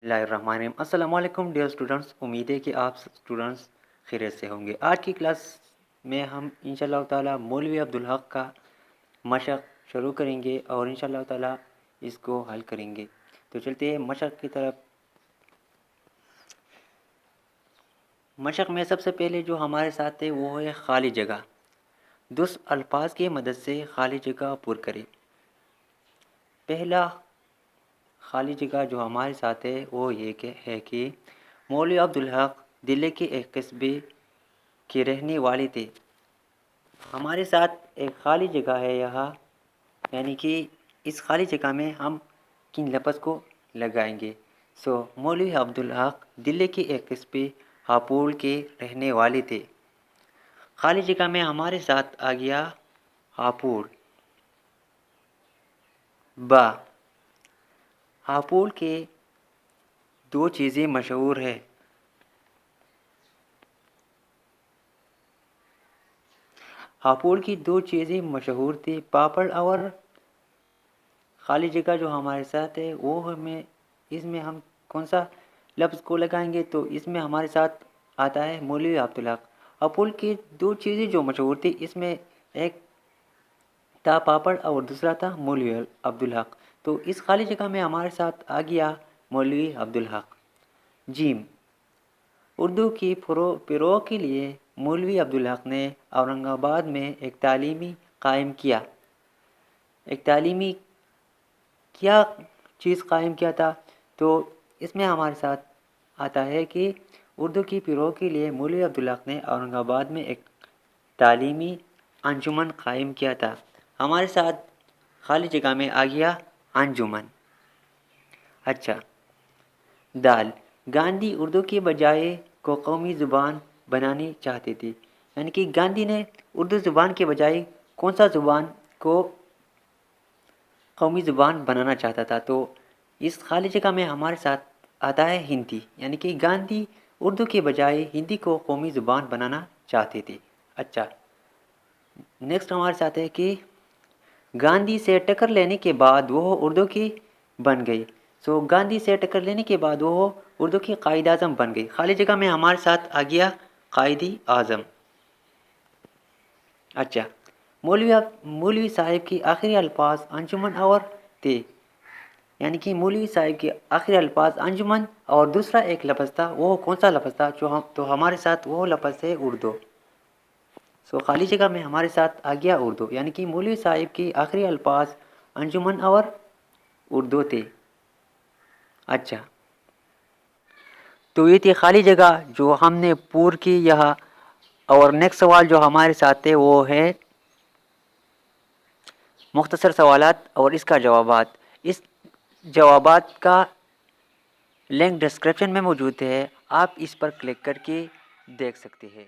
اللہ الرحمن الرحیم۔ السلام علیکم ڈیئر اسٹوڈنٹس، امید ہے کہ آپ اسٹوڈنٹس خیریت سے ہوں گے۔ آج کی کلاس میں ہم انشاءاللہ تعالیٰ مولوی عبدالحق کا مشق شروع کریں گے اور انشاءاللہ تعالیٰ اس کو حل کریں گے۔ تو چلتے ہیں مشق کی طرف۔ مشق میں سب سے پہلے جو ہمارے ساتھ ہے وہ ہے خالی جگہ۔ 10 الفاظ کی مدد سے خالی جگہ پر کریں۔ پہلا خالی جگہ جو ہمارے ساتھ ہے وہ یہ ہے کہ مولوی عبدالحق دلی کے ایک قصبے کے رہنے والے تھے۔ ہمارے ساتھ ایک خالی جگہ ہے یہاں، یعنی کہ اس خالی جگہ میں ہم کن لفظ کو لگائیں گے۔ مولوی عبدالحق دلی کے ایک قصبے ہاپوڑ کے رہنے والے تھے۔ خالی جگہ میں ہمارے ساتھ آ گیا ہاپوڑ۔ با، ہاپوڑ کے 2 چیزیں مشہور ہیں۔ ہاپوڑ کی 2 چیزیں مشہور تھی، پاپڑ اور خالی جگہ جو ہمارے ساتھ ہے وہ اس میں ہم کون سا لفظ کو لگائیں گے؟ تو اس میں ہمارے ساتھ آتا ہے مولوی عبدالحق۔ ہاپوڑ کی 2 چیزیں جو مشہور تھی، اس میں ایک تھا پاپڑ اور دوسرا تھا مولوی عبدالحق۔ تو اس خالی جگہ میں ہمارے ساتھ آ گیا مولوی عبدالحق۔ جیم، اردو کی فروغ کے لیے مولوی عبدالحق نے اورنگ آباد میں ایک تعلیمی قائم کیا۔ ایک تعلیمی کیا چیز قائم کیا تھا؟ تو اس میں ہمارے ساتھ آتا ہے کہ اردو کی فروغ کے لیے مولوی عبدالحق نے اورنگ آباد میں ایک تعلیمی انجمن قائم کیا تھا۔ ہمارے ساتھ خالی جگہ میں آ گیا انجمن۔ اچھا، دال، گاندھی اردو کے بجائے کو قومی زبان بنانی چاہتے تھے، یعنی کہ گاندھی نے اردو زبان کے بجائے کون سا زبان کو قومی زبان بنانا چاہتا تھا؟ تو اس خالی جگہ میں ہمارے ساتھ آتا ہے ہندی، یعنی کہ گاندھی اردو کے بجائے ہندی کو قومی زبان بنانا چاہتے تھے۔ اچھا، نیکسٹ ہمارے ساتھ ہے کہ گاندھی سے ٹکر لینے کے بعد وہ اردو کی بن گئی۔ گاندھی سے ٹکر لینے کے بعد وہ اردو کی قائد اعظم بن گئی۔ خالی جگہ میں ہمارے ساتھ آ گیا قائد اعظم۔ اچھا، مولوی صاحب کی آخری الفاظ انجمن اور تھے، یعنی کہ مولوی صاحب کے آخری الفاظ انجمن اور دوسرا ایک لفظ تھا، وہ کون سا لفظ تھا؟ تو ہمارے ساتھ وہ لفظ ہے اردو۔ خالی جگہ میں ہمارے ساتھ آ گیا اردو، یعنی کہ مولوی صاحب کی آخری الفاظ انجمن اور اردو تھے۔ اچھا، تو یہ تھی خالی جگہ جو ہم نے پور کی یہاں، اور نیکسٹ سوال جو ہمارے ساتھ ہے وہ ہے مختصر سوالات اور اس کا جوابات۔ اس جوابات کا لنک ڈسکرپشن میں موجود ہے، آپ اس پر کلک کر کے دیکھ سکتے ہیں۔